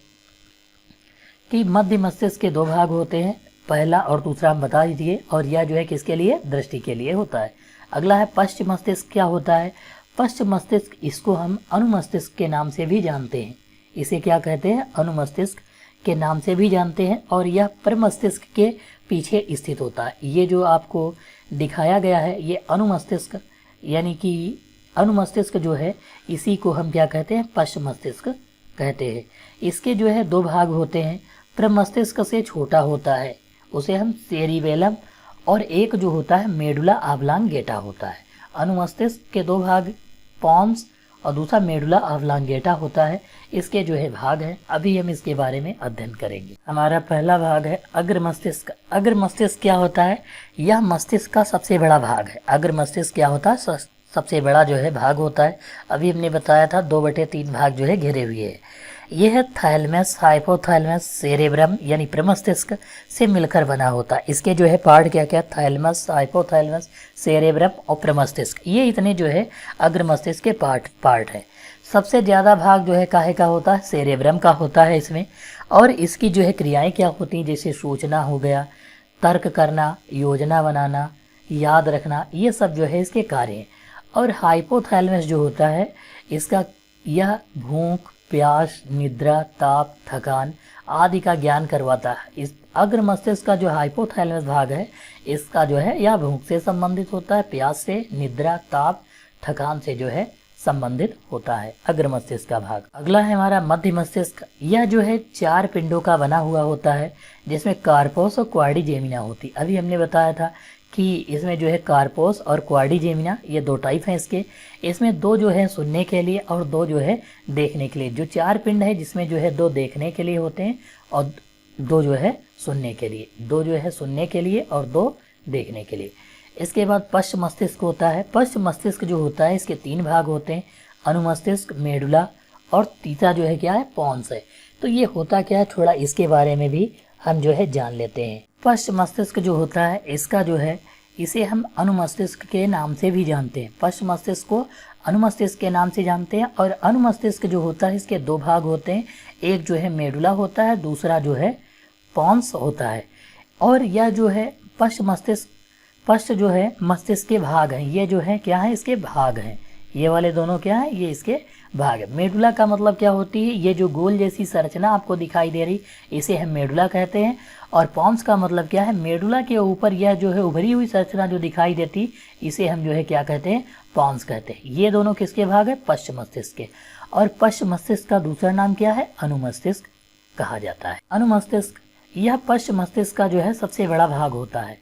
कि मध्य मस्तिष्क के 2 भाग होते हैं, पहला और दूसरा हम बता दीजिए, और यह जो है किसके लिए, दृष्टि के लिए होता है। अगला है पश्च मस्तिष्क। क्या होता है पश्च मस्तिष्क, इसको हम अनुमस्तिष्क के नाम से भी जानते हैं। इसे क्या कहते हैं, अनुमस्तिष्क के नाम से भी जानते हैं, और यह प्रमस्तिष्क के पीछे स्थित होता है। ये जो आपको दिखाया गया है ये अनुमस्तिष्क, यानी कि अनुमस्तिष्क जो है इसी को हम क्या कहते हैं, पश्च मस्तिष्क कहते हैं। इसके जो है 2 भाग होते हैं, प्रमस्तिष्क से छोटा होता है उसे हम सेरिबेलम, और एक जो होता है मेडुला ऑब्लांगेटा होता है। अनुमस्तिष्क के 2 भाग, पॉन्स और दूसरा मेडुला ऑब्लांगेटा होता है। इसके जो है भाग है, अभी हम इसके बारे में अध्ययन करेंगे। हमारा पहला भाग है अग्र मस्तिष्क। अग्र मस्तिष्क क्या होता है, यह मस्तिष्क का सबसे बड़ा भाग है। अग्र मस्तिष्क क्या होता है, सबसे बड़ा जो है भाग होता है। अभी हमने बताया था 2/3 भाग जो है घिरे हुए है। यह है थैलेमस, हाइपोथैलेमस, सेरेब्रम यानी प्रमस्तिष्क से मिलकर बना होता है। इसके जो है पार्ट क्या क्या, थैलेमस, हाइपोथैलेमस, सेरेब्रम और प्रमस्तिष्क, ये इतने जो है अग्र मस्तिष्क के पार्ट है। सबसे ज़्यादा भाग जो है काहे का होता है, सेरेब्रम का होता है इसमें। और इसकी जो है क्रियाएं क्या होती हैं, जैसे सूचना हो गया, तर्क करना, योजना बनाना, याद रखना, ये सब जो है इसके कार्य हैं। और हाइपोथैलेमस जो होता है इसका, यह भूख, प्यास, निद्रा, ताप, थकान आदि का ज्ञान करवाता है। इस अग्र मस्तिष्क का जो हाइपोथैलेमस भाग है इसका जो है यह भूख से संबंधित होता है, प्यास से, निद्रा, ताप, थकान से जो है संबंधित होता है अग्र मस्तिष्क का भाग। अगला है हमारा मध्य मस्तिष्क। यह जो है 4 पिंडों का बना हुआ होता है, जिसमें कार्पोस और क्वाड्रिजेमिना होती। अभी हमने बताया था कि इसमें जो है कार्पोस और क्वाड्रिजेमिना ये 2 टाइप हैं इसके। इसमें 2 जो है सुनने के लिए और 2 जो है देखने के लिए। जो 4 पिंड है जिसमें जो है 2 देखने के लिए होते हैं और 2 जो है सुनने के लिए। 2 जो है सुनने के लिए और 2 देखने के लिए। इसके बाद पश्च मस्तिष्क होता है। पश्च मस्तिष्क जो होता है इसके 3 भाग होते हैं, अनुमस्तिष्क, मेडुला और तीसरा जो है क्या है, पॉन्स है। तो ये होता क्या है, थोड़ा इसके बारे में भी हम जो है जान लेते हैं। पश्च मस्तिष्क जो होता है इसका जो है, इसे हम अनुमस्तिष्क के नाम से भी जानते हैं। पश्च मस्तिष्क को अनुमस्तिष्क के नाम से जानते हैं। और अनुमस्तिष्क जो होता है इसके 2 भाग होते हैं, एक जो है मेडुला होता है, दूसरा जो है पॉन्स होता है। और यह जो है पश्च मस्तिष्क, पश्च जो है मस्तिष्क के भाग हैं, ये जो है क्या है, इसके भाग हैं। ये वाले दोनों क्या है, ये इसके भाग है। मेडुला का मतलब क्या होती है, ये जो गोल जैसी संरचना आपको दिखाई दे रही, इसे हम मेडुला कहते हैं। और पॉन्स का मतलब क्या है, मेडुला के ऊपर यह जो है उभरी हुई संरचना जो दिखाई देती, इसे हम जो है क्या कहते हैं, पॉन्स कहते हैं। ये दोनों किसके भाग है, पश्च मस्तिष्क के। और पश्च मस्तिष्क का दूसरा नाम क्या है, अनुमस्तिष्क कहा जाता है। अनुमस्तिष्क, यह पश्च मस्तिष्क का जो है सबसे बड़ा भाग होता है।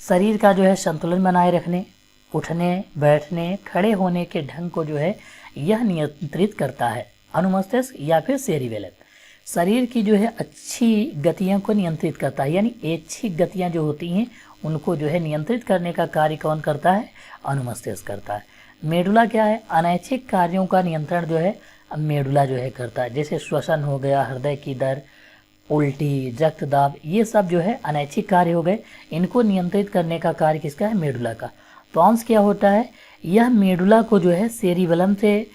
शरीर का जो है संतुलन बनाए रखने, उठने, बैठने, खड़े होने के ढंग को जो है यह नियंत्रित करता है, अनुमस्तिष्क या फिर सेरिबेलम। शरीर की जो है अच्छी गतियों को नियंत्रित करता है, यानी ऐच्छिक गतियां जो होती हैं उनको जो है नियंत्रित करने का कार्य कौन करता है, अनुमस्तिष्क करता है। मेडुला क्या है, अनैच्छिक कार्यों का नियंत्रण जो है मेडुला जो है करता है, जैसे श्वसन हो गया, हृदय की दर, उल्टी, रक्तदाब, ये सब जो है अनैच्छिक कार्य हो गए। इनको नियंत्रित करने का कार्य किसका है, मेडुला का। पॉन्स क्या होता है, यह मेडुला को जो है सेरिबेलम से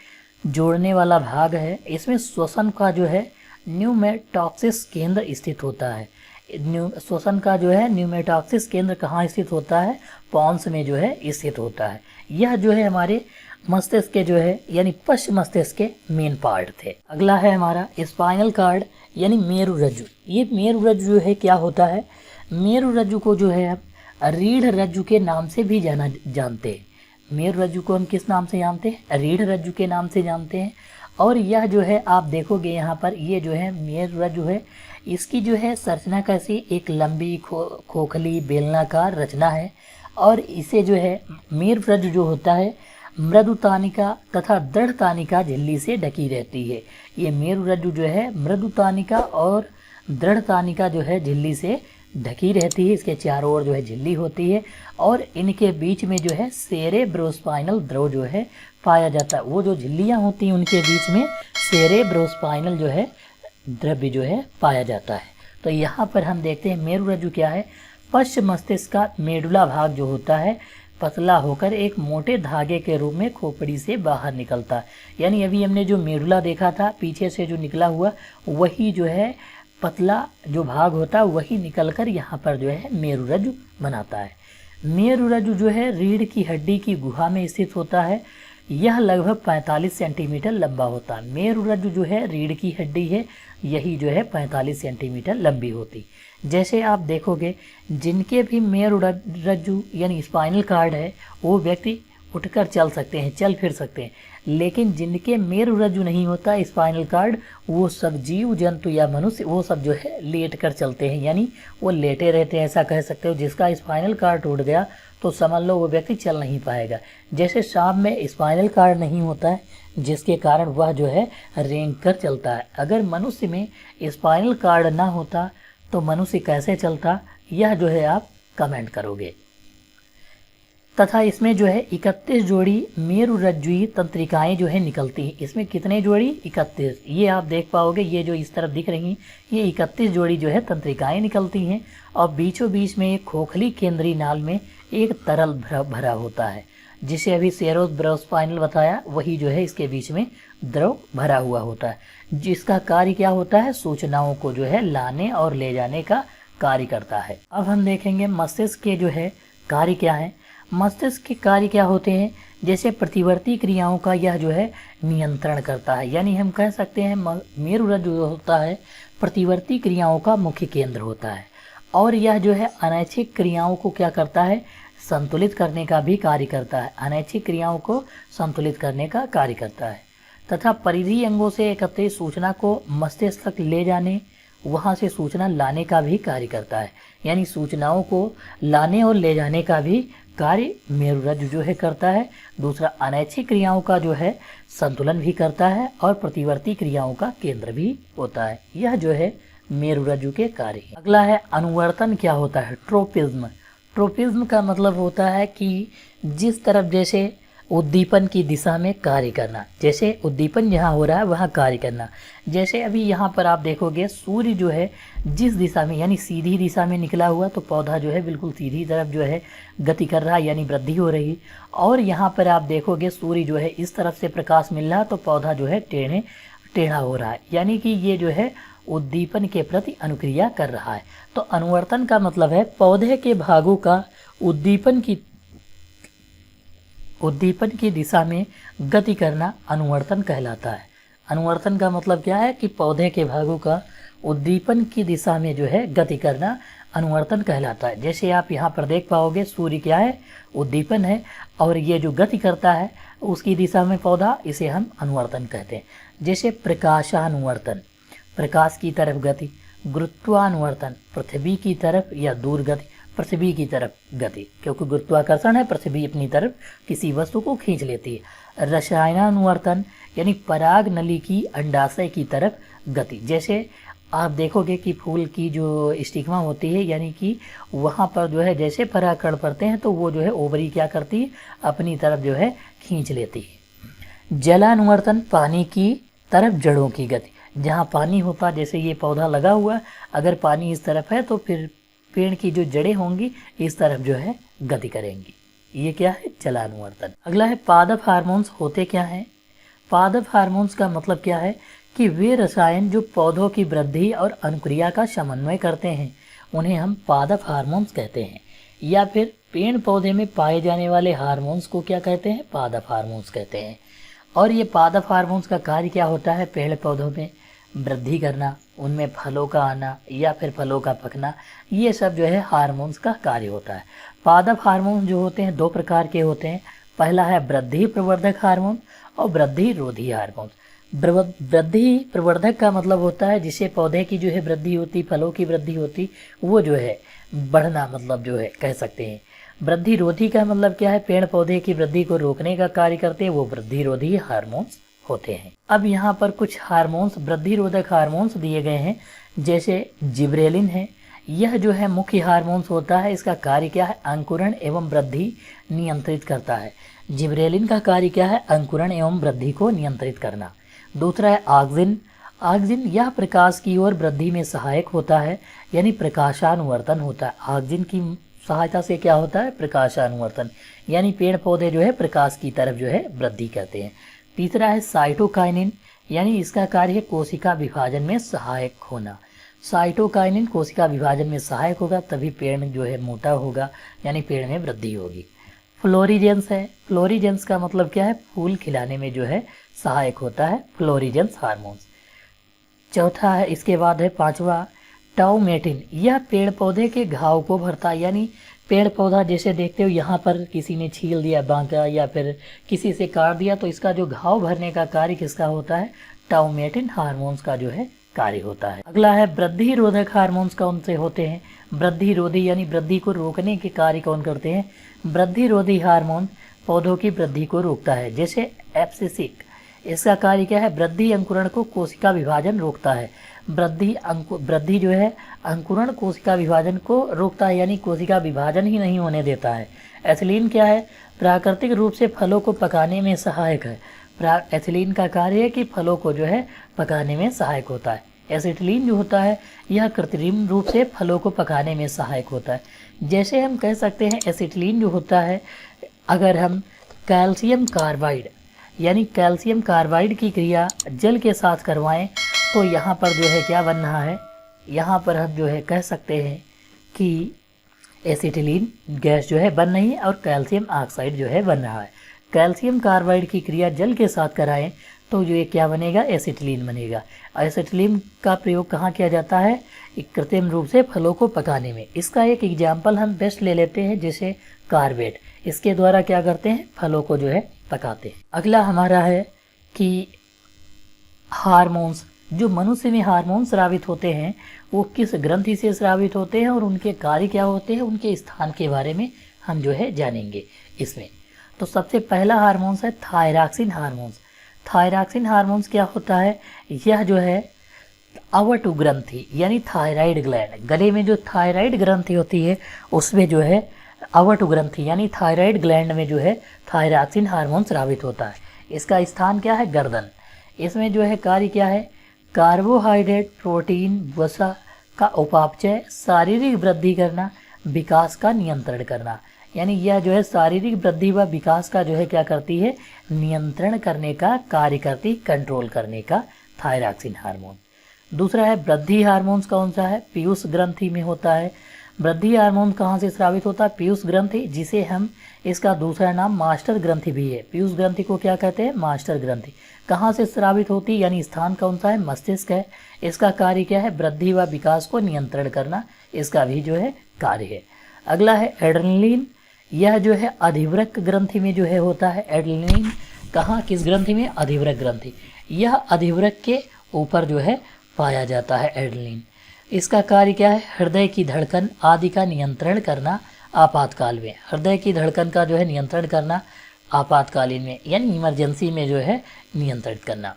जोड़ने वाला भाग है। इसमें श्वसन का जो है न्यूमेटॉक्सिस केंद्र स्थित होता है। श्वसन का जो है न्यूमेटॉक्सिस केंद्र कहाँ स्थित होता है, पॉन्स में जो है स्थित होता है। यह जो है हमारे मस्तिष्क के जो है यानी पश्च मस्तिष्क के मेन पार्ट थे। अगला है हमारा स्पाइनल कार्ड यानी मेरुरज्जु। ये मेरुरज्जु जो है क्या होता है, मेरुरज्जु को जो है रीढ़ रज्जु के नाम से भी जानते हैं। मेरुरज्जु को हम किस नाम से जानते हैं, रीढ़ रज्जु के नाम से जानते हैं। और यह जो है आप देखोगे यहाँ पर ये जो है मेरुरज्जु है, इसकी जो है संरचना कैसी, एक लंबी खोखली बेलनाकार रचना है और इसे जो है मेरुरज्जु जो होता है मृदु तानिका तथा दृढ़ तानिका झिल्ली से ढकी रहती है। ये मेरुरज्जु जो है मृदु तानिका और दृढ़ तानिका जो है झिल्ली से ढकी रहती है। इसके चारों ओर जो है झिल्ली होती है और इनके बीच में जो है सेरेब्रोस्पाइनल द्रव जो है पाया जाता है। वो जो झिल्लियाँ होती हैं उनके बीच में सेरेब्रोस्पाइनल जो है द्रव्य जो है पाया जाता है। तो यहाँ पर हम देखते हैं मेरुरज्जु क्या है। पश्च मस्तिष्क का मेडुला भाग जो होता है पतला होकर एक मोटे धागे के रूप में खोपड़ी से बाहर निकलता है। यानी अभी हमने जो मेडुला देखा था पीछे से जो निकला हुआ, वही जो है पतला जो भाग होता है वही निकलकर यहाँ पर जो है मेरुरज्जु बनाता है। मेरुरज्जु जो है रीढ़ की हड्डी की गुहा में स्थित होता है। यह लगभग 45 सेंटीमीटर लंबा होता है। मेरुरज्जु जो है रीढ़ की हड्डी है, यही जो है 45 सेंटीमीटर लंबी होती। जैसे आप देखोगे जिनके भी मेरुरज्जु यानी स्पाइनल कार्ड है वो व्यक्ति उठकर चल सकते हैं, चल फिर सकते हैं, लेकिन जिनके मेरुरज्जु नहीं होता स्पाइनल कार्ड, वो सब जीव जंतु या मनुष्य वो सब जो है लेट कर चलते हैं, यानी वो लेटे रहते हैं, ऐसा कह सकते हो। जिसका स्पाइनल कार्ड टूट गया तो समझ लो वो व्यक्ति चल नहीं पाएगा। जैसे सांप में स्पाइनल कार्ड नहीं होता है जिसके कारण वह जो है रेंग कर चलता है। अगर मनुष्य में स्पाइनल कार्ड ना होता तो मनुष्य कैसे चलता, यह जो है आप कमेंट करोगे। तथा इसमें जो है 31 जोड़ी मेरुरज्जुयी तंत्रिकाएं जो है निकलती हैं। इसमें कितने जोड़ी? 31। ये आप देख पाओगे, ये जो इस तरफ दिख रही हैं ये 31 जोड़ी जो है तंत्रिकाएं निकलती हैं और बीचों बीच में एक खोखली केंद्रीय नाल में एक तरल भरा होता है, जिसे अभी सेरेब्रोस्पाइनल बताया, वही जो है इसके बीच में द्रव भरा हुआ होता है, जिसका कार्य क्या होता है, सूचनाओं को जो है लाने और ले जाने का कार्य करता है। अब हम देखेंगे मस्तिष्क के जो है कार्य क्या है। मस्तिष्क के कार्य क्या होते हैं, जैसे प्रतिवर्ती क्रियाओं का यह जो है नियंत्रण करता है। यानी हम कह सकते हैं मेरुरज्जु जो होता है प्रतिवर्ती क्रियाओं का मुख्य केंद्र होता है और यह जो है अनैच्छिक क्रियाओं को क्या करता है, संतुलित करने का भी कार्य करता है। अनैच्छिक क्रियाओं को संतुलित करने का कार्य करता है तथा परिधीय अंगों से एकत्रित सूचना को मस्तिष्क तक ले जाने, वहाँ से सूचना लाने का भी कार्य करता है। यानी सूचनाओं को लाने और ले जाने का भी कार्य मेरुरज्जु जो है करता है। दूसरा अनैच्छिक क्रियाओं का जो है संतुलन भी करता है और प्रतिवर्ती क्रियाओं का केंद्र भी होता है। यह जो है मेरुरज्जु के कार्य है। अगला है अनुवर्तन क्या होता है, ट्रोपिज्म। ट्रोपिज्म का मतलब होता है कि जिस तरफ जैसे उद्दीपन की दिशा में कार्य करना, जैसे उद्दीपन जहाँ हो रहा है वहाँ कार्य करना। जैसे अभी यहाँ पर आप देखोगे सूर्य जो है जिस दिशा में यानी सीधी दिशा में निकला हुआ, तो पौधा जो है बिल्कुल सीधी तरफ जो है गति कर रहा है, यानी वृद्धि हो रही। और यहाँ पर आप देखोगे सूर्य जो है इस तरफ से प्रकाश मिल रहा है, तो पौधा जो है टेढ़ा हो रहा है, यानी कि ये जो है उद्दीपन के प्रति अनुक्रिया कर रहा है। तो अनुवर्तन का मतलब है पौधे के भागों का उद्दीपन की दिशा में गति करना अनुवर्तन कहलाता है। अनुवर्तन का मतलब क्या है कि पौधे के भागों का उद्दीपन की दिशा में जो है गति करना अनुवर्तन कहलाता है। जैसे आप यहाँ पर देख पाओगे सूर्य क्या है, उद्दीपन है, और ये जो गति करता है उसकी दिशा में पौधा, इसे हम अनुवर्तन कहते हैं। जैसे प्रकाशानुवर्तन, प्रकाश की तरफ गति। गुरुत्वानुवर्तन, पृथ्वी की तरफ या दूर गति, पृथ्वी की तरफ गति, क्योंकि गुरुत्वाकर्षण है, पृथ्वी अपनी तरफ किसी वस्तु को खींच लेती है। रसायनानुवर्तन यानी पराग नली की अंडाशय की तरफ गति। जैसे आप देखोगे कि फूल की जो स्टिग्मा होती है, यानी कि वहाँ पर जो है जैसे परागकण पड़ते हैं तो वो जो है ओवरी क्या करती है, अपनी तरफ जो है खींच लेती है। जलानुवर्तन, पानी की तरफ जड़ों की गति। जहाँ पानी होता, जैसे ये पौधा लगा हुआ, अगर पानी इस तरफ है तो फिर पेड़ की जो जड़ें होंगी इस तरफ जो है गति करेंगी। ये क्या है, जलानुवर्तन। अगला है पादप हार्मोन्स होते क्या हैं। पादप हार्मोन्स का मतलब क्या है कि वे रसायन जो पौधों की वृद्धि और अनुक्रिया का समन्वय करते हैं उन्हें हम पादप हार्मोन्स कहते हैं, या फिर पेड़ पौधे में पाए जाने वाले हार्मोन्स को क्या कहते हैं, पादप हार्मोन्स कहते हैं। और ये पादप हार्मोन्स का कार्य क्या होता है, पेड़ पौधों में वृद्धि करना, उनमें फलों का आना या फिर फलों का पकना, ये सब जो है हार्मोन्स का कार्य होता है। पादप हार्मोन जो होते हैं दो प्रकार के होते हैं। पहला है वृद्धि प्रवर्धक हार्मोन और वृद्धि रोधी हार्मोन। वृद्धि प्रवर्धक का मतलब होता है जिससे पौधे की जो है वृद्धि होती, फलों की वृद्धि होती, वो जो है बढ़ना मतलब जो है कह सकते हैं। वृद्धि रोधी का मतलब क्या है, पेड़ पौधे की वृद्धि को रोकने का कार्य करते हैं, वो वृद्धि रोधी हार्मोन्स होते हैं। अब यहाँ पर कुछ हार्मोन्स, वृद्धि रोधक हार्मोन्स दिए गए हैं, जैसे जिब्रेलिन है। यह जो है मुख्य हार्मोन्स होता है। इसका कार्य क्या है, अंकुरण एवं वृद्धि नियंत्रित करता है। जिब्रेलिन का कार्य क्या है, अंकुरण एवं वृद्धि को नियंत्रित करना। दूसरा है ऑक्सिन। ऑक्सिन यह प्रकाश की ओर वृद्धि में सहायक होता है, यानी प्रकाशानुवर्तन होता है। ऑक्सिन की सहायता से क्या होता है, प्रकाशानुवर्तन, यानी पेड़ पौधे जो है प्रकाश की तरफ जो है वृद्धि करते हैं। तीसरा है साइटोकाइनिन, यानी इसका कार्य है कोशिका विभाजन में सहायक होना। साइटोकाइनिन कोशिका विभाजन में सहायक होगा तभी पेड़ में जो है मोटा होगा, यानी पेड़ में वृद्धि होगी। फ्लोरिजेंस है। फ्लोरिजेंस का मतलब क्या है, फूल खिलाने में जो है सहायक होता है, फ्लोरिजेंस हार्मोन्स। चौथा है, इसके बाद है पांचवा टाउमेटिन। यह पेड़ पौधे के घाव को भरता है, यानी पेड़ पौधा जैसे देखते हो यहाँ पर किसी ने छील दिया, बांका या फिर किसी से काट दिया, तो इसका जो घाव भरने का कार्य किसका होता है, टाउमेटिन हार्मोन्स का जो है कार्य होता है। अगला है वृद्धि रोधक हार्मोन्स कौन से होते हैं। वृद्धि रोधी यानी वृद्धि को रोकने के कार्य कौन करते हैं। वृद्धि रोधी हार्मोन पौधों की वृद्धि को रोकता है, जैसे एब्सिसिक। इसका कार्य क्या है, वृद्धि अंकुरण को कोशिका विभाजन रोकता है। वृद्धि जो है अंकुरण कोशिका विभाजन को रोकता है, यानी कोशिका विभाजन ही नहीं होने देता है। एथिलीन क्या है, प्राकृतिक रूप से फलों को पकाने में सहायक है। एथिलीन का कार्य है कि फलों को जो है पकाने में सहायक होता है। एसिटिलीन जो होता है यह कृत्रिम रूप से फलों को पकाने में सहायक होता है। जैसे हम कह सकते हैं एसिटिलीन जो होता है, अगर हम कैल्शियम कार्बाइड यानी कैल्शियम कार्बाइड की क्रिया जल के साथ करवाएं तो यहाँ पर जो है क्या बन रहा है, यहाँ पर हम जो है कह सकते हैं कि एसिटिलीन गैस जो है बन रही है और कैल्शियम ऑक्साइड जो है बन रहा है। कैल्शियम कार्बाइड की क्रिया जल के साथ कराएं तो जो ये क्या बनेगा, एसिटिलीन बनेगा। एसिटिलीन का प्रयोग कहाँ किया जाता है, कृत्रिम रूप से फलों को पकाने में। इसका एक एग्जाम्पल हम बेस्ट ले लेते हैं, जैसे कार्बेट। इसके द्वारा क्या करते हैं, फलों को जो है पकाते हैं। अगला हमारा है कि हार्मोन्स, जो मनुष्य में हार्मोन स्रावित होते हैं वो किस ग्रंथि से स्रावित होते हैं और उनके कार्य क्या होते हैं, उनके स्थान के बारे में हम जो है जानेंगे इसमें। तो सबसे पहला हार्मोन्स है थायरॉक्सिन हार्मोन्स। थायरॉक्सिन हार्मोन्स क्या होता है, यह जो है अवटु ग्रंथि यानी थायराइड ग्लैंड, गले में जो थायराइड ग्रंथि होती है उसमें जो है अवटु ग्रंथि यानी थायराइड ग्लैंड में जो है थायरॉक्सिन हार्मोन स्रावित होता है। इसका स्थान क्या है, गर्दन। इसमें जो है कार्य क्या है, कार्बोहाइड्रेट, प्रोटीन, वसा का उपापचय, शारीरिक वृद्धि करना, विकास का नियंत्रण करना। यानी यह जो है शारीरिक वृद्धि व विकास का जो है क्या करती है, नियंत्रण करने का कार्य करती, कंट्रोल करने का थायरॉक्सिन हार्मोन। दूसरा है वृद्धि हार्मोन्स कौन सा है, पीयूष ग्रंथि में होता है। वृद्धि हार्मोन कहाँ से स्रावित होता है, पीयूष ग्रंथि, जिसे हम इसका दूसरा नाम मास्टर ग्रंथि भी है। पीयूष ग्रंथि को क्या कहते हैं, मास्टर ग्रंथि। कहाँ से स्रावित होती है, यानी स्थान कौन सा है, मस्तिष्क है। इसका कार्य क्या है, वृद्धि व विकास को नियंत्रण करना, इसका भी जो है कार्य है। अगला है एड्रेनलिन। यह जो है अधिवृक्क ग्रंथि में जो है होता है। एड्रेनलिन कहाँ, किस ग्रंथि में, अधिवृक्क ग्रंथि। यह अधिवृक्क के ऊपर जो है पाया जाता है एड्रेनलिन। इसका कार्य क्या है, हृदय की धड़कन आदि का नियंत्रण करना आपातकाल में। हृदय की धड़कन का जो है नियंत्रण करना आपातकालीन में, यानी इमरजेंसी में जो है नियंत्रित करना।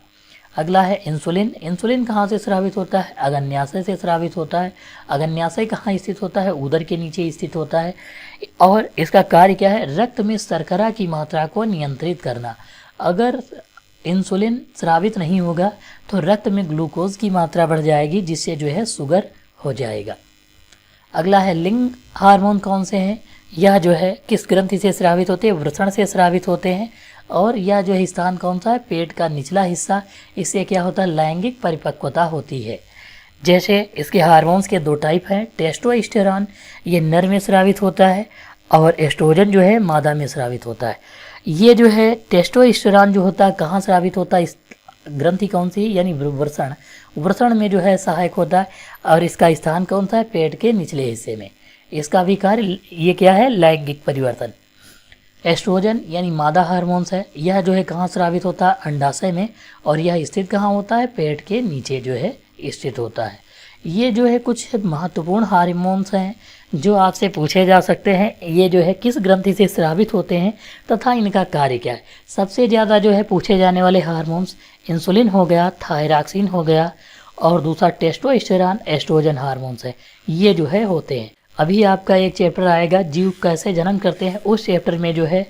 अगला है इंसुलिन। इंसुलिन कहाँ से स्रावित होता है, अग्न्याशय से स्रावित होता है। अग्न्याशय कहाँ स्थित होता है, उदर के नीचे स्थित होता है। और इसका कार्य क्या है, रक्त में शर्करा की मात्रा को नियंत्रित करना। अगर इंसुलिन स्रावित नहीं होगा तो रक्त में ग्लूकोज की मात्रा बढ़ जाएगी, जिससे जो है शुगर हो जाएगा। अगला है लिंग हार्मोन कौन से हैं, यह जो है किस ग्रंथि से स्रावित होते हैं, वृषण से स्रावित होते हैं। और यह जो है स्थान कौन सा है, पेट का निचला हिस्सा। इससे क्या होता है, लैंगिक परिपक्वता होती है। जैसे इसके हार्मोन्स के दो टाइप हैं, टेस्टोस्टेरोन ये नर में स्रावित होता है और एस्ट्रोजन जो है मादा में स्रावित होता है। ये जो है टेस्टोस्टेरोन जो होता है कहाँ स्रावित होता है, इस ग्रंथि कौन सी, यानी वृषण। वृषण में जो है सहायक होता है और इसका स्थान कौन सा है, पेट के निचले हिस्से में। इसका भी कार्य ये क्या है, लैंगिक परिवर्तन। एस्ट्रोजन यानी मादा हार्मोन्स है, यह जो है कहाँ स्रावित होता है, अंडाशय में, और यह स्थित कहाँ होता है, पेट के नीचे जो है स्थित होता है। ये जो है कुछ महत्वपूर्ण हार्मोन्स हैं जो आपसे पूछे जा सकते हैं। ये जो है किस ग्रंथि से स्रावित होते हैं तथा इनका कार्य क्या है। सबसे ज़्यादा जो है पूछे जाने वाले हार्मोन्स इंसुलिन हो गया, थायरॉक्सिन हो गया, और दूसरा टेस्टोस्टेरोन एस्ट्रोजन हार्मोन्स है, ये जो है होते हैं। अभी आपका एक चैप्टर आएगा जीव कैसे जनन करते हैं, उस चैप्टर में जो है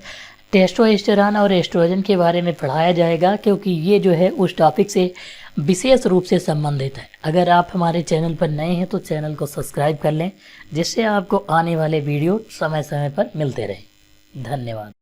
टेस्टोस्टेरोन और एस्ट्रोजन के बारे में पढ़ाया जाएगा, क्योंकि ये जो है उस टॉपिक से विशेष रूप से संबंधित है। अगर आप हमारे चैनल पर नए हैं तो चैनल को सब्सक्राइब कर लें, जिससे आपको आने वाले वीडियो समय समय पर मिलते रहें। धन्यवाद।